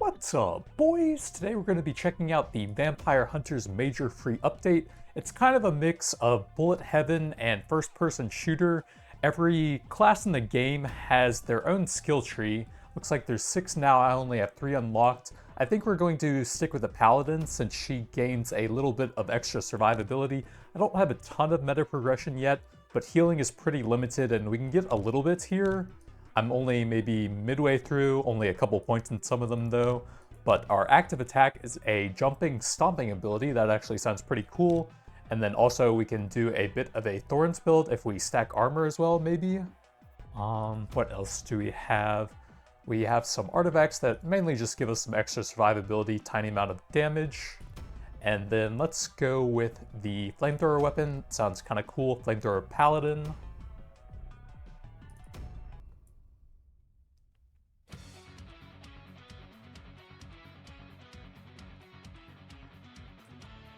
What's up, boys? Today we're going to be checking out the Vampire Hunters Major Free Update. It's kind of a mix of bullet heaven and first-person shooter. Every class in the game has their own skill tree. Looks like there's 6 now, I only have 3 unlocked. I think we're going to stick with the Paladin since she gains a little bit of extra survivability. I don't have a ton of meta progression yet, but healing is pretty limited and we can get a little bit here. I'm only maybe midway through, only a couple points in some of them though. But our active attack is a jumping, stomping ability. That actually sounds pretty cool. And then also we can do a bit of a Thorns build if we stack armor as well, maybe. What else do we have? We have some artifacts that mainly just give us some extra survivability, tiny amount of damage. And then let's go with the flamethrower weapon. Sounds kind of cool, flamethrower paladin.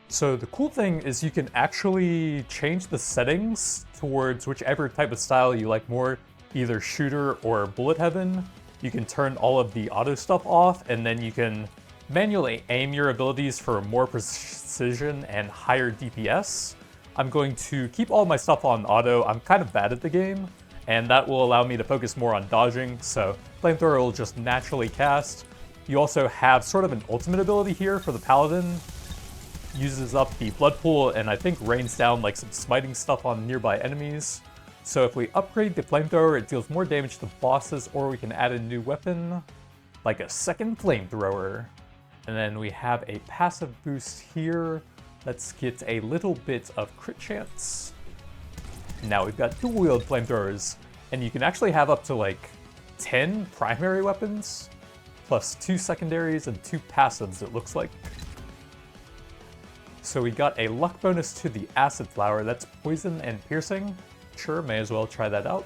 So the cool thing is you can actually change the settings towards whichever type of style you like more, either shooter or bullet heaven. You can turn all of the auto stuff off, and then you can manually aim your abilities for more precision and higher DPS. I'm going to keep all my stuff on auto. I'm kind of bad at the game, and that will allow me to focus more on dodging, so flamethrower will just naturally cast. You also have sort of an ultimate ability here for the paladin. Uses up the blood pool and I think rains down like some smiting stuff on nearby enemies. So if we upgrade the flamethrower, it deals more damage to bosses, or we can add a new weapon, like a second flamethrower. And then we have a passive boost here. Let's get a little bit of crit chance. Now we've got dual wield flamethrowers, and you can actually have up to like 10 primary weapons, plus 2 secondaries and 2 passives it looks like. So we got a luck bonus to the acid flower, that's poison and piercing. Sure, may as well try that out.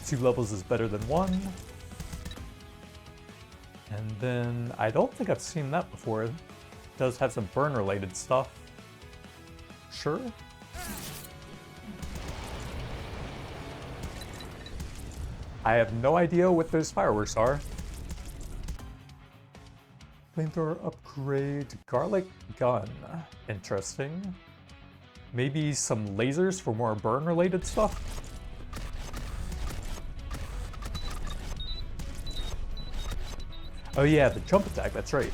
2 levels is better than 1. And then, I don't think I've seen that before. It does have some burn related stuff. Sure. I have no idea what those fireworks are. Flamethrower upgrade, garlic gun. Interesting. Maybe some lasers for more burn-related stuff? Oh yeah, the jump attack, that's right.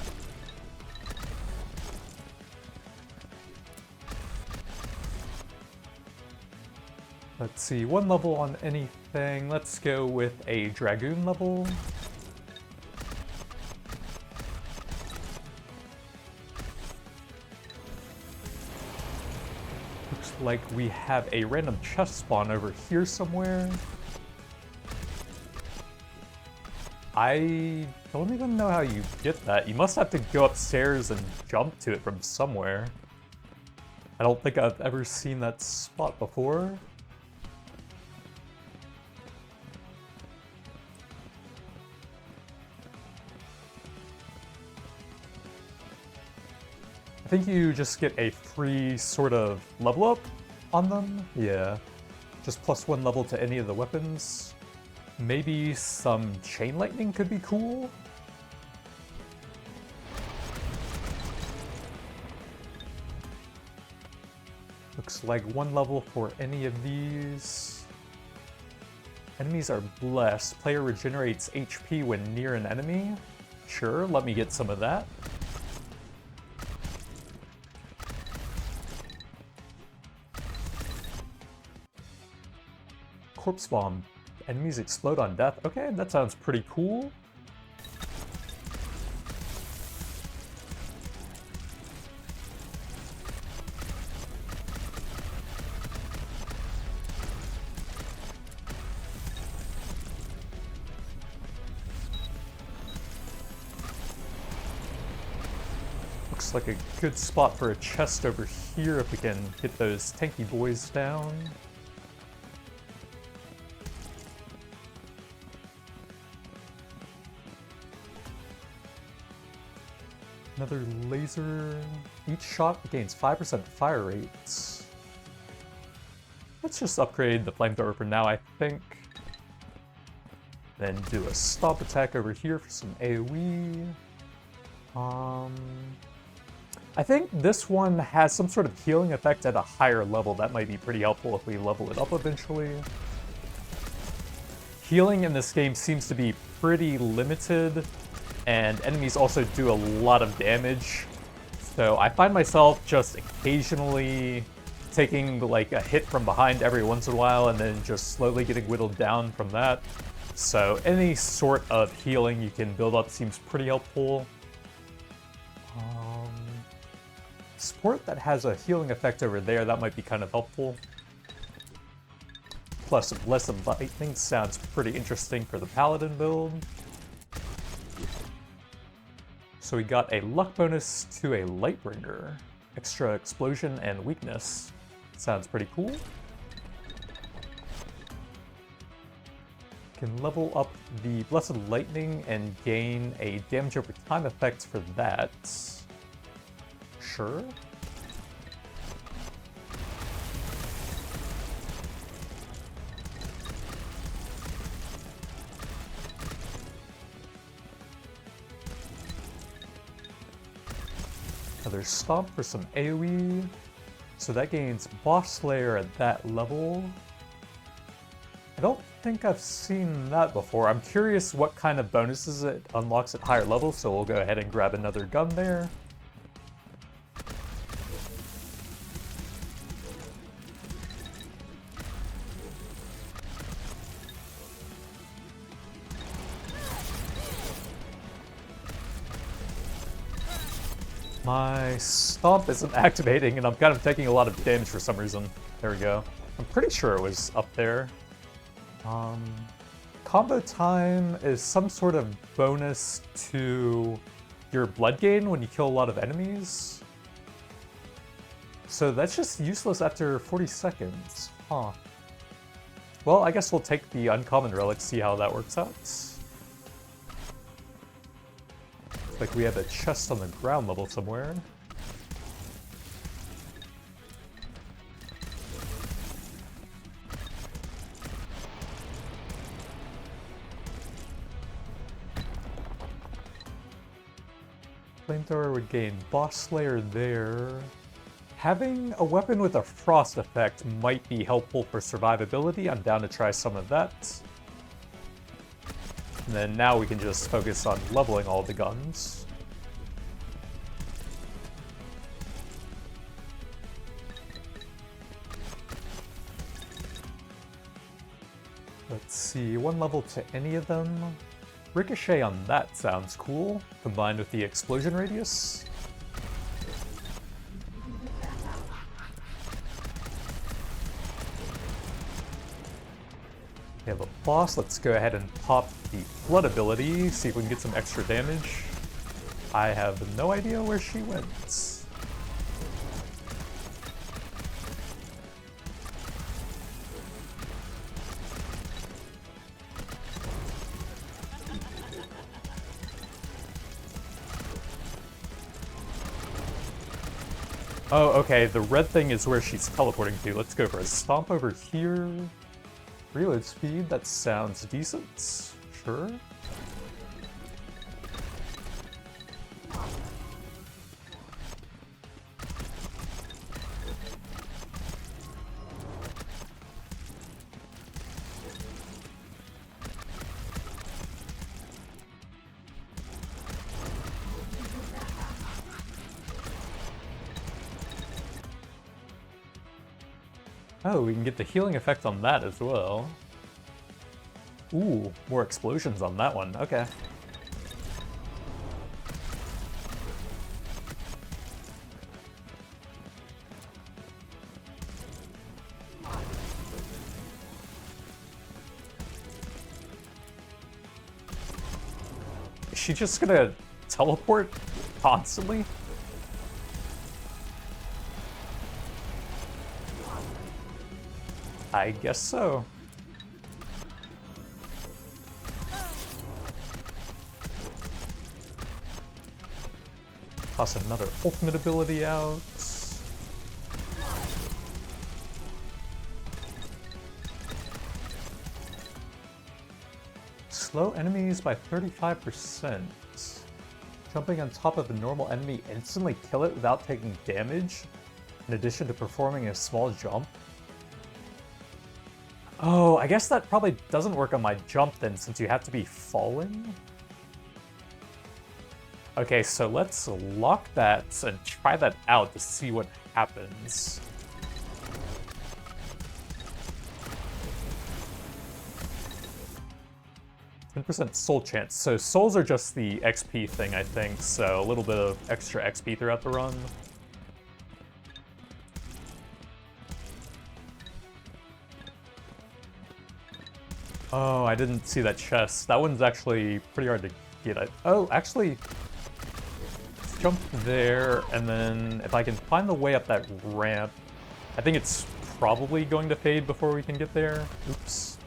Let's see, 1 level on anything. Let's go with a dragoon level. Like we have a random chest spawn over here somewhere. I don't even know how you get that. You must have to go upstairs and jump to it from somewhere. I don't think I've ever seen that spot before. I think you just get a free sort of level up on them. Yeah, just +1 level to any of the weapons. Maybe some chain lightning could be cool. Looks like 1 level for any of these. Enemies are blessed. Player regenerates HP when near an enemy. Sure, let me get some of that. Corpse bomb. Enemies explode on death. Okay, that sounds pretty cool. Looks like a good spot for a chest over here if we can hit those tanky boys down. Another laser. Each shot gains 5% fire rates. Let's just upgrade the flamethrower for now, I think. Then do a stomp attack over here for some AoE. I think this one has some sort of healing effect at a higher level. That might be pretty helpful if we level it up eventually. Healing in this game seems to be pretty limited, and enemies also do a lot of damage. So I find myself just occasionally taking like a hit from behind every once in a while and then just slowly getting whittled down from that. So any sort of healing you can build up seems pretty helpful. Support that has a healing effect over there, that might be kind of helpful. Plus some Blessed Lightning sounds pretty interesting for the Paladin build. So we got a luck bonus to a Lightbringer. Extra explosion and weakness. Sounds pretty cool. Can level up the Blessed Lightning and gain a damage over time effect for that. Sure. Another stomp for some AoE. So that gains Boss Slayer at that level. I don't think I've seen that before. I'm curious what kind of bonuses it unlocks at higher levels, so we'll go ahead and grab another gun there. My stomp isn't activating, and I'm kind of taking a lot of damage for some reason. There we go. I'm pretty sure it was up there. Combo time is some sort of bonus to your blood gain when you kill a lot of enemies. So that's just useless after 40 seconds. Huh. Well, I guess we'll take the uncommon relic, see how that works out. Like we have a chest on the ground level somewhere. Flamethrower would gain Boss Slayer there. Having a weapon with a frost effect might be helpful for survivability. I'm down to try some of that. And then now we can just focus on leveling all the guns. Let's see, one level to any of them. Ricochet on that sounds cool, combined with the explosion radius. We have a boss. Let's go ahead and pop the flood ability, see if we can get some extra damage. I have no idea where she went. Oh, okay, the red thing is where she's teleporting to. Let's go for a stomp over here. Reload speed, that sounds decent. Sure. Oh, we can get the healing effect on that as well. Ooh, more explosions on that one. Okay. Is she just gonna teleport constantly? I guess so. Toss another ultimate ability out. slow enemies by 35%. Jumping on top of a normal enemy instantly kill it without taking damage, in addition to performing a small jump. Oh, I guess that probably doesn't work on my jump then, since you have to be falling. Okay, so let's lock that and try that out to see what happens. %% soul chance. So souls are just the XP thing, I think, so a little bit of extra XP throughout the run. Oh, I didn't see that chest. That one's actually pretty hard to get. Oh, actually, let's jump there, and then if I can find the way up that ramp, I think it's probably going to fade before we can get there. Oops.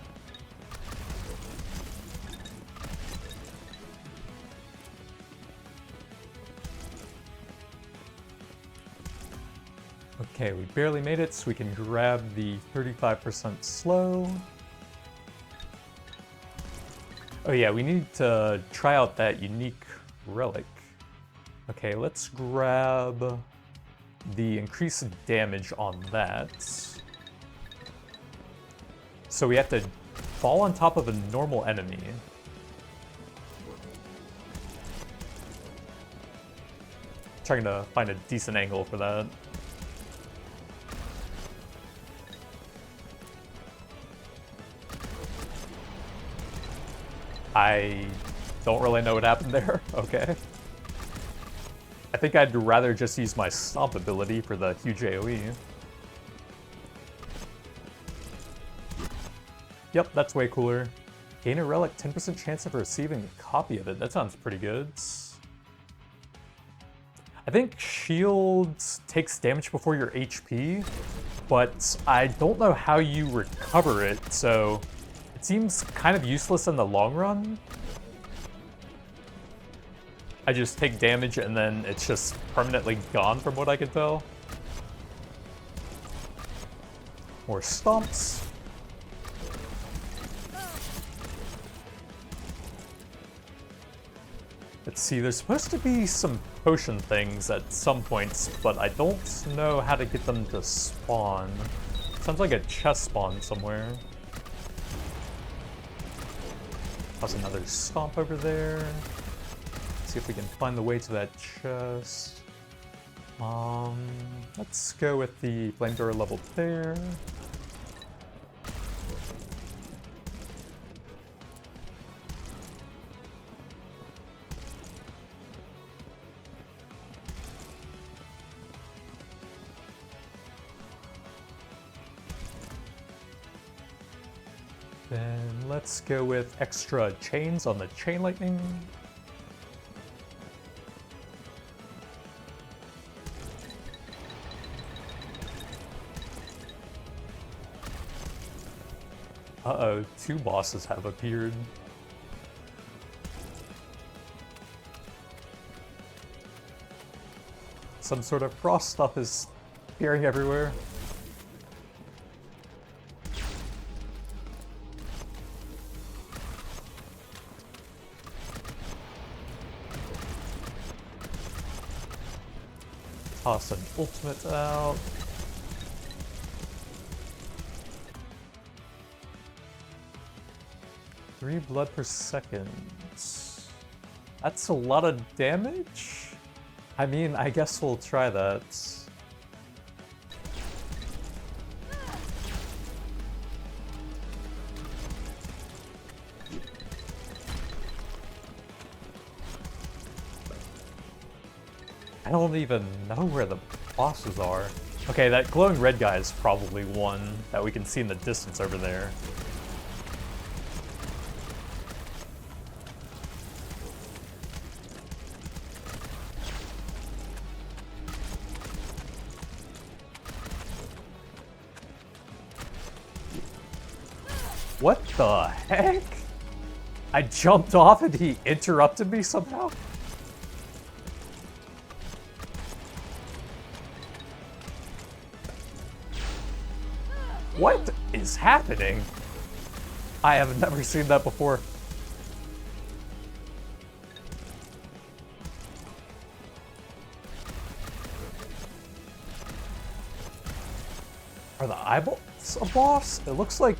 Okay, we barely made it, so we can grab the 35% slow. Oh yeah, we need to try out that unique relic. Okay, let's grab the increased damage on that. So we have to fall on top of a normal enemy. Trying to find a decent angle for that. I don't really know what happened there. Okay. I think I'd rather just use my stomp ability for the huge AoE. Yep, that's way cooler. Gain a relic, 10% chance of receiving a copy of it. That sounds pretty good. I think shields takes damage before your HP, but I don't know how you recover it, so it seems kind of useless in the long run. I just take damage and then it's just permanently gone from what I can tell. More stomps. Let's see, there's supposed to be some potion things at some points, but I don't know how to get them to spawn. Sounds like a chest spawn somewhere. How's another stomp over there? Let's see if we can find the way to that chest. Let's go with the flamethrower level there. Then let's go with extra chains on the chain lightning. Uh-oh, 2 bosses have appeared. Some sort of frost stuff is appearing everywhere. Toss an ultimate out. Three blood per second. That's a lot of damage? I mean, I guess we'll try that. I don't even know where the bosses are. Okay, that glowing red guy is probably one that we can see in the distance over there. What the heck? I jumped off and he interrupted me somehow? What is happening? I have never seen that before. Are the eyeballs a boss? It looks like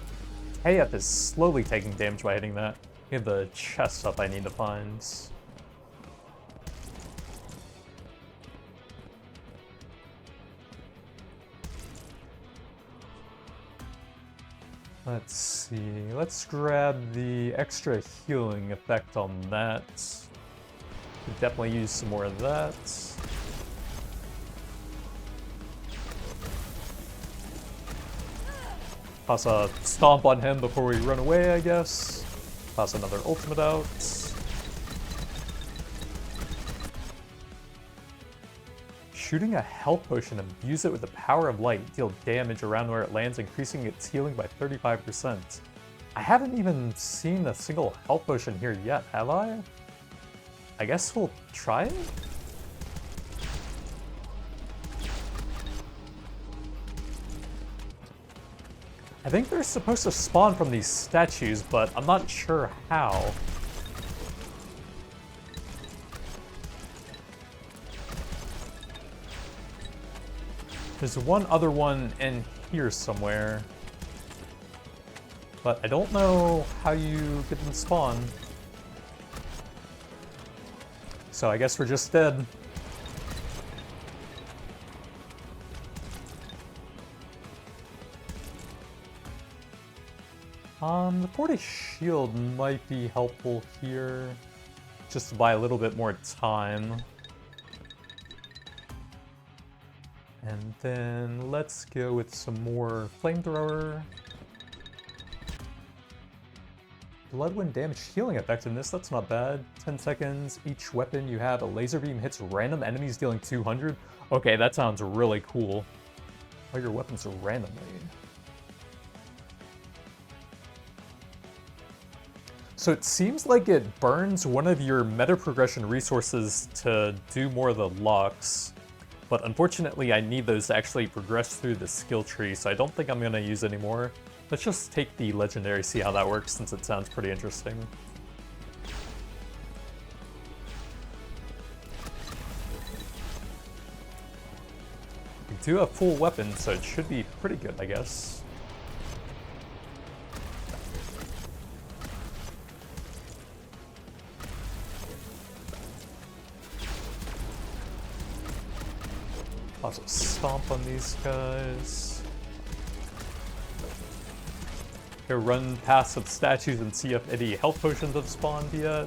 KF is slowly taking damage by hitting that. We have the chest up I need to find. Let's see, let's grab the extra healing effect on that. Could definitely use some more of that. Toss a stomp on him before we run away, I guess. Toss another ultimate out. Shooting a health potion, imbue it with the power of light, deal damage around where it lands, increasing its healing by 35%. I haven't even seen a single health potion here yet, have I? I guess we'll try it? I think they're supposed to spawn from these statues, but I'm not sure how. There's one other one in here somewhere, but I don't know how you get them spawn. So I guess we're just dead. The 40 shield might be helpful here, just to buy a little bit more time. And then let's go with some more flamethrower. Bloodwind damage healing effectiveness, that's not bad. 10 seconds, each weapon you have a laser beam hits random enemies dealing 200. Okay, that sounds really cool. All your weapons are randomly. So it seems like it burns one of your meta progression resources to do more of the locks. But unfortunately, I need those to actually progress through the skill tree, so I don't think I'm going to use any more. Let's just take the legendary, see how that works, since it sounds pretty interesting. We do have full weapons, so it should be pretty good, I guess. Also stomp on these guys. Go run past some statues and see if any health potions have spawned yet.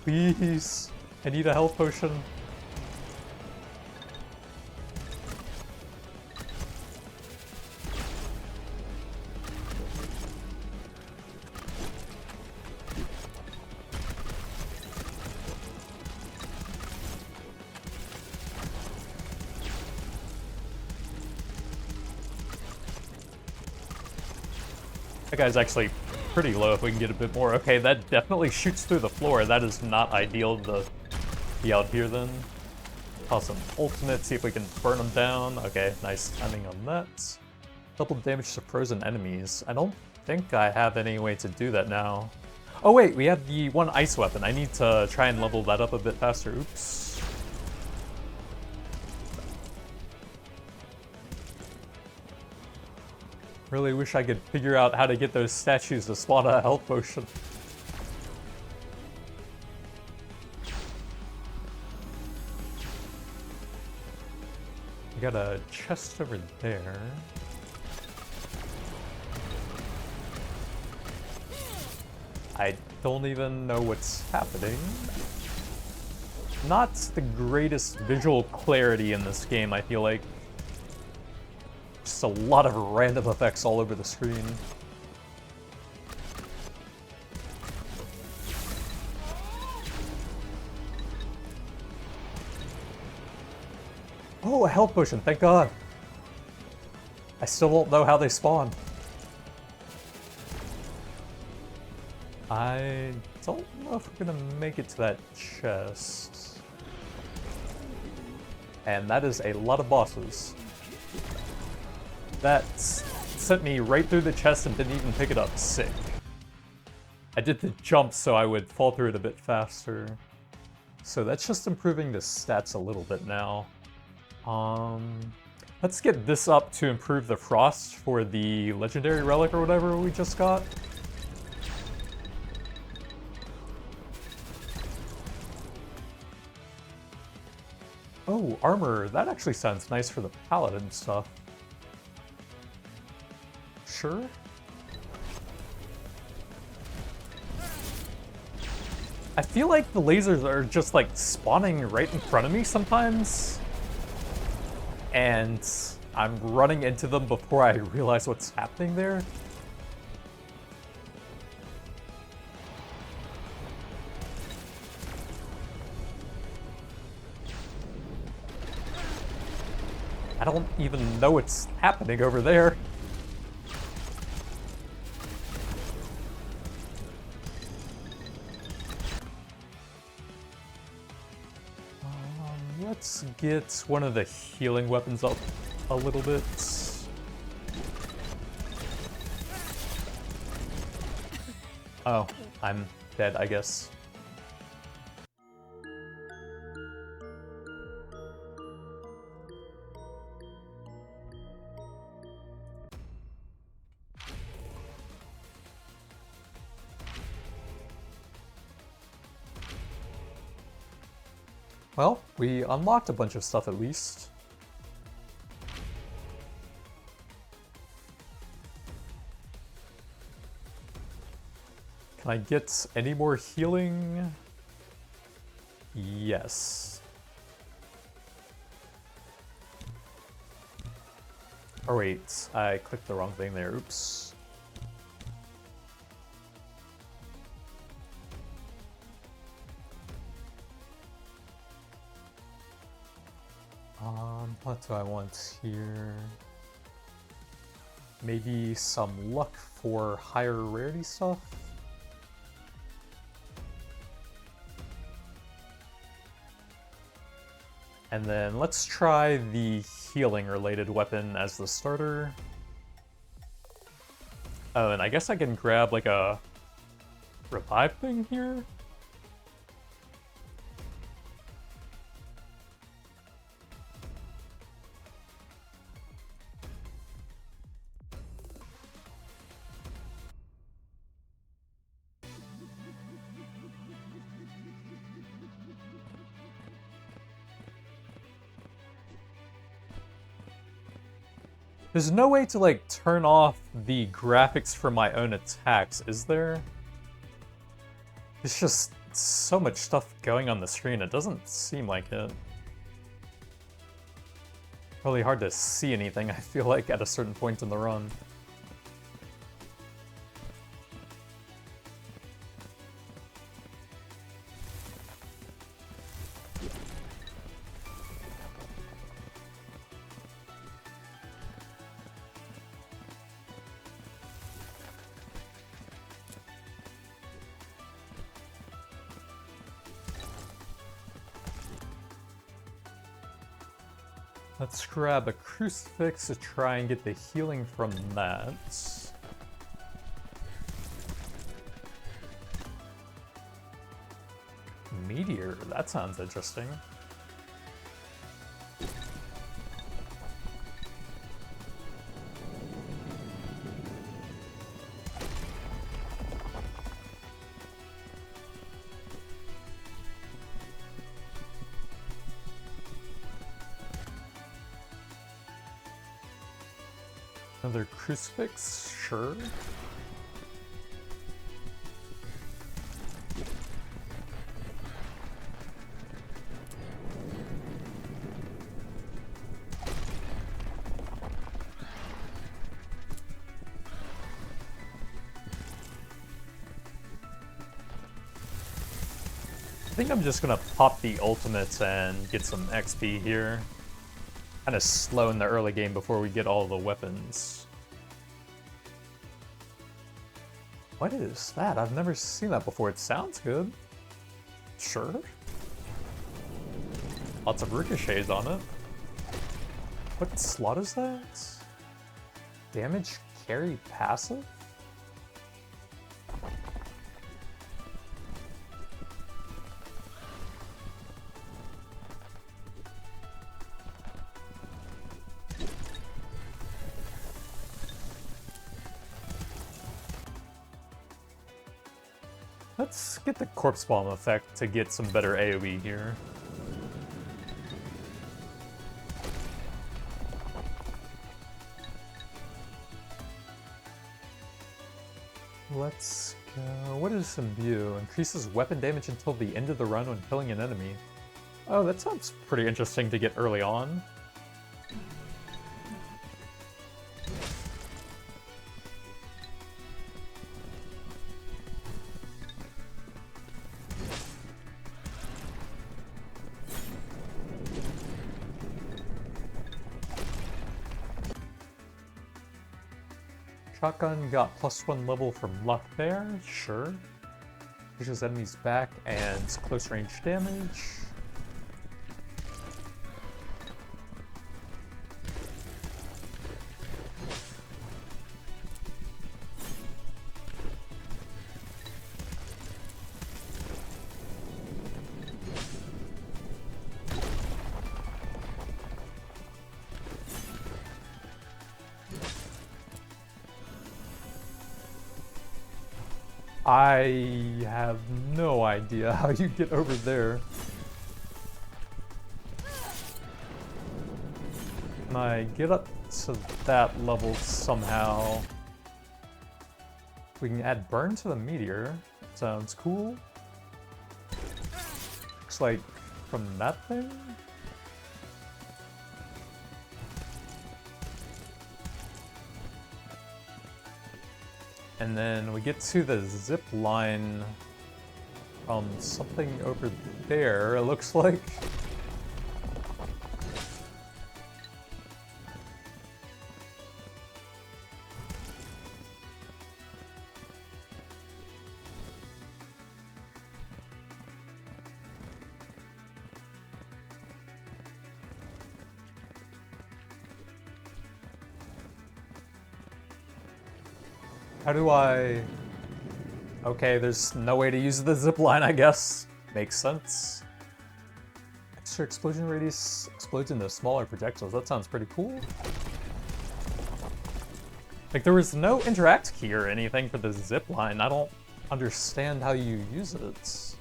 Please, I need a health potion. That guy's actually pretty low if we can get a bit more. Okay, that definitely shoots through the floor. That is not ideal to be out here then. Toss some ultimate, see if we can burn them down. Okay, nice timing on that. Double damage to frozen enemies. I don't think I have any way to do that now. Oh wait, we have the one ice weapon. I need to try and level that up a bit faster. Oops. Really wish I could figure out how to get those statues to spawn a health potion. We got a chest over there. I don't even know what's happening. Not the greatest visual clarity in this game, I feel like. Just a lot of random effects all over the screen. Oh, a health potion, thank God. I still don't know how they spawn. I don't know if we're gonna make it to that chest. And that is a lot of bosses. That sent me right through the chest and didn't even pick it up. Sick. I did the jump so I would fall through it a bit faster. So that's just improving the stats a little bit now. Let's get this up to improve the frost for the legendary relic or whatever we just got. Oh, armor. That actually sounds nice for the paladin stuff. Sure. I feel like the lasers are just like spawning right in front of me sometimes. And I'm running into them before I realize what's happening there. I don't even know what's happening over there. Let's get one of the healing weapons up a little bit. Oh, I'm dead, I guess. Well, we unlocked a bunch of stuff at least. Can I get any more healing? Yes. Oh wait, I clicked the wrong thing there, oops. What do I want here? Maybe some luck for higher rarity stuff? And then let's try the healing related weapon as the starter. Oh, and I guess I can grab like a revive thing here? There's no way to, like, turn off the graphics for my own attacks, is there? There's just so much stuff going on the screen, it doesn't seem like it. Really hard to see anything, I feel like, at a certain point in the run. Let's grab a crucifix to try and get the healing from that. Meteor, that sounds interesting. Another crucifix? Sure. I think I'm just gonna pop the ultimates and get some XP here. Kinda slow in the early game before we get all the weapons. What is that? I've never seen that before. It sounds good. Sure. Lots of ricochets on it. What slot is that? Damage carry passive? Let's get the corpse bomb effect to get some better AoE here. Let's go. What is imbue? Increases weapon damage until the end of the run when killing an enemy. Oh, that sounds pretty interesting to get early on. Shotgun got +1 level from luck there, sure. Pushes enemies back and close range damage. I have no idea how you get over there. Can I get up to that level somehow? We can add burn to the meteor. Sounds cool. Looks like from that thing? And then we get to the zip line from something over there, it looks like. How do I... Okay, there's no way to use the zipline, I guess. Makes sense. Extra explosion radius explodes into smaller projectiles. That sounds pretty cool. Like, there was no interact key or anything for the zipline. I don't understand how you use it.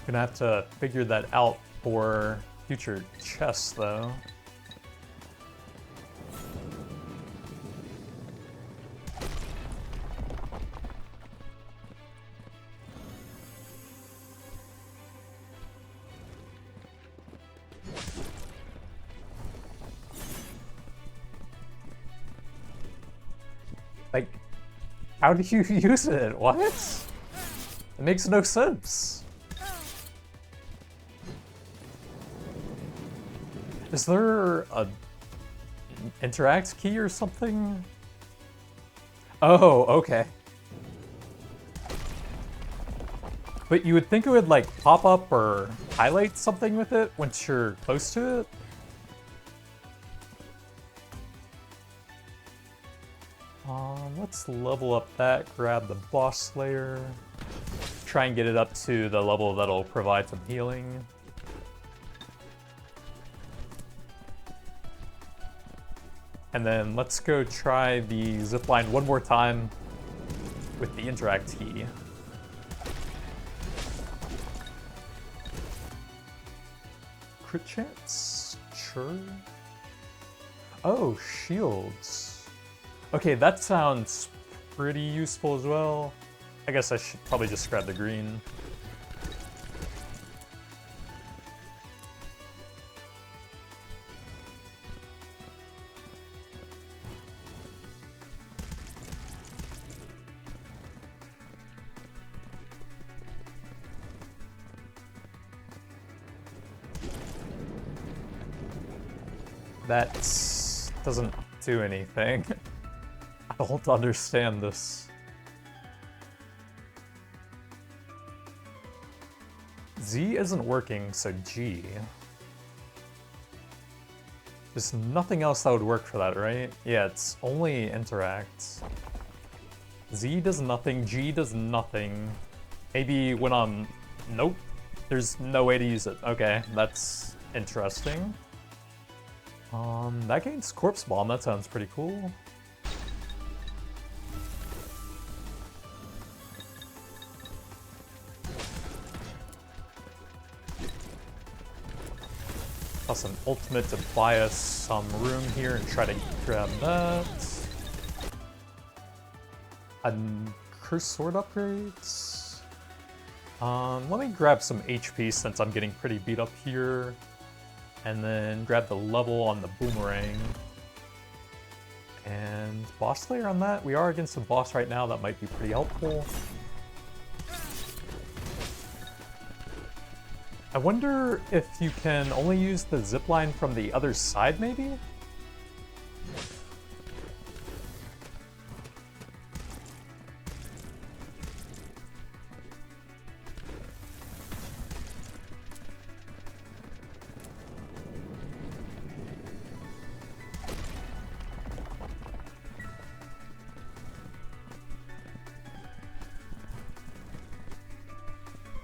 Gonna have to figure that out for future chests, though. Like, how do you use it? What? It makes no sense. Is there a interact key or something? Oh, okay. But you would think it would like pop up or highlight something with it once you're close to it? Let's level up that, grab the boss layer, try and get it up to the level that'll provide some healing. And then let's go try the zipline one more time with the interact key. Crit chance? Sure. Oh, shields. Okay, that sounds pretty useful as well. I guess I should probably just grab the green. That doesn't do anything. I don't understand this. Z isn't working, so G. There's nothing else that would work for that, right? Yeah, it's only interact. Z does nothing, G does nothing. Maybe when I'm... Nope. There's no way to use it. Okay, that's interesting. That gains Corpse Bomb, that sounds pretty cool. Plus an ultimate to buy us some room here and try to grab that. And Cursed Sword upgrades. Let me grab some HP since I'm getting pretty beat up here. And then grab the level on the boomerang. And boss slayer on that. We are against a boss right now, that might be pretty helpful. I wonder if you can only use the zipline from the other side, maybe?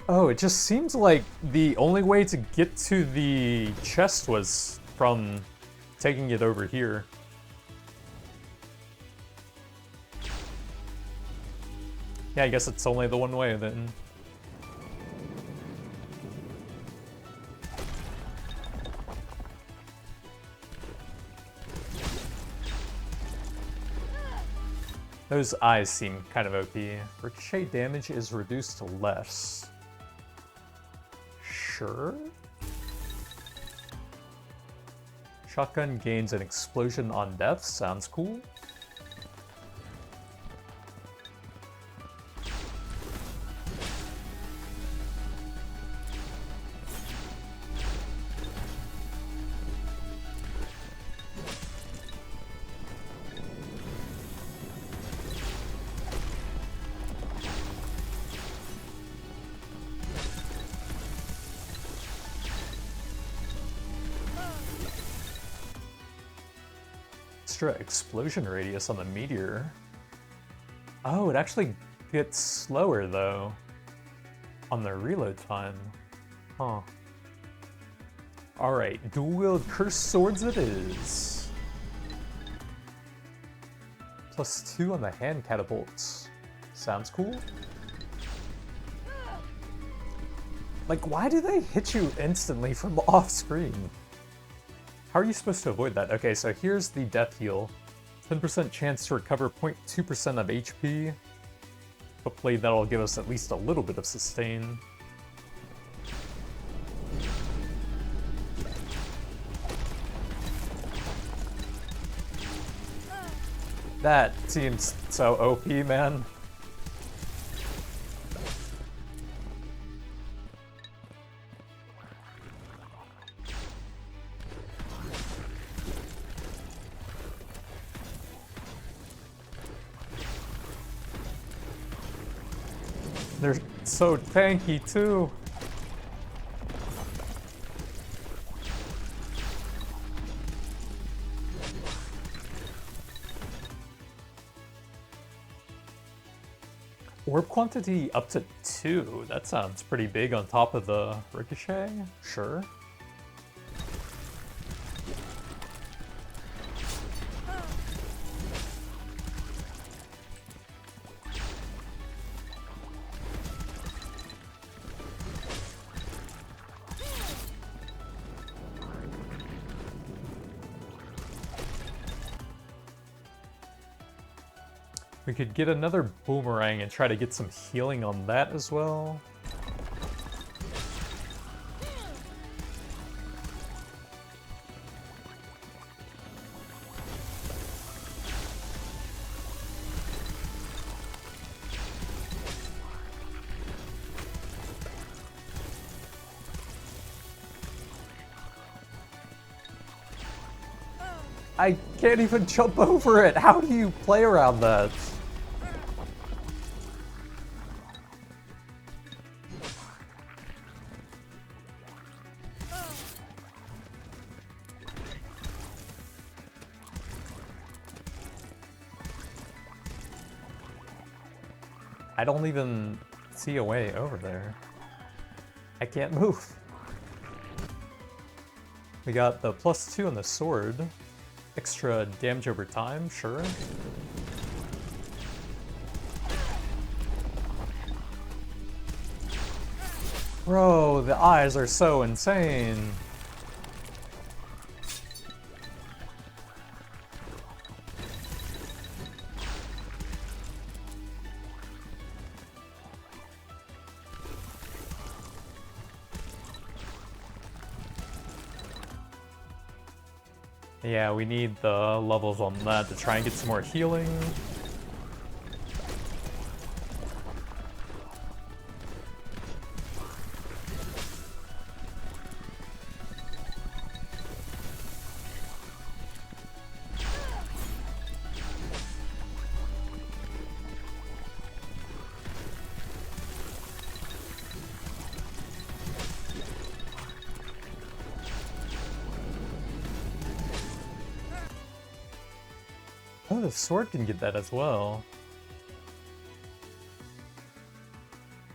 Oh, it just seems like the only way to get to the chest was from taking it over here. Yeah, I guess it's only the one way then. Those eyes seem kind of OP. Ricochet damage is reduced to less. Sure. Shotgun gains an explosion on death. Sounds cool. Extra explosion radius on the meteor. Oh, it actually gets slower though on the reload time. Huh. Alright, dual wield cursed swords it is. +2 on the hand catapults. Sounds cool. Like, why do they hit you instantly from off screen? How are you supposed to avoid that? Okay, so here's the death heal. 10% chance to recover 0.2% of HP. Hopefully that'll give us at least a little bit of sustain. That seems so OP, man. They're so tanky, too. Orb quantity up to 2. That sounds pretty big on top of the ricochet. Sure. We could get another boomerang and try to get some healing on that as well. I can't even jump over it! How do you play around that? I don't even see a way over there. I can't move. We got the +2 on the sword. Extra damage over time, sure. Bro, the eyes are so insane. Yeah, we need the levels on that to try and get some more healing. Oh, the sword can get that as well.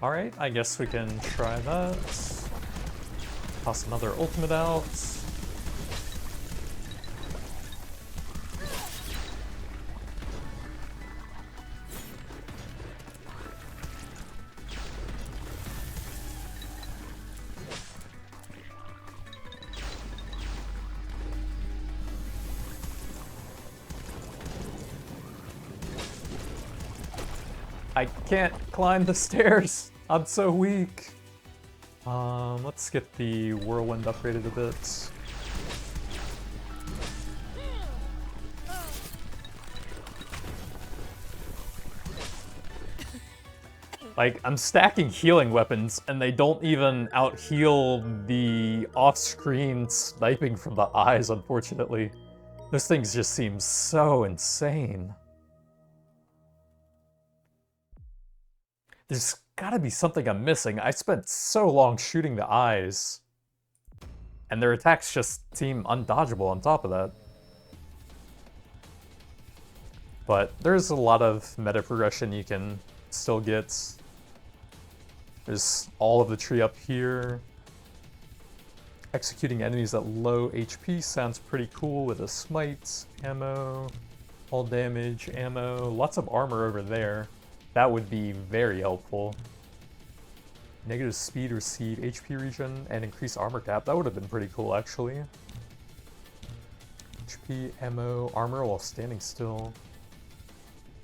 Alright, I guess we can try that. Toss another ultimate out. I can't climb the stairs. I'm so weak. Let's get the whirlwind upgraded a bit. Like, I'm stacking healing weapons, and they don't even out-heal the off-screen sniping from the eyes, unfortunately. Those things just seem so insane. There's gotta be something I'm missing. I spent so long shooting the eyes. And their attacks just seem undodgeable on top of that. But there's a lot of meta progression you can still get. There's all of the tree up here. Executing enemies at low HP sounds pretty cool with a smite, ammo, all damage, ammo, lots of armor over there. That would be very helpful. Negative speed, receive HP regen, and increase armor cap. That would have been pretty cool, actually. HP, ammo, armor while standing still.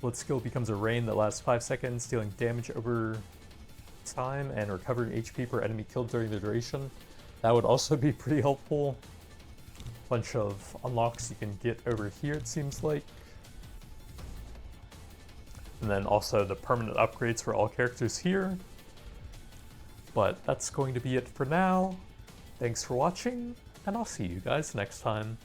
Blood skill becomes a rain that lasts 5 seconds, dealing damage over time and recovering HP per enemy killed during the duration. That would also be pretty helpful. Bunch of unlocks you can get over here, it seems like. And then also the permanent upgrades for all characters here. But that's going to be it for now. Thanks for watching, and I'll see you guys next time.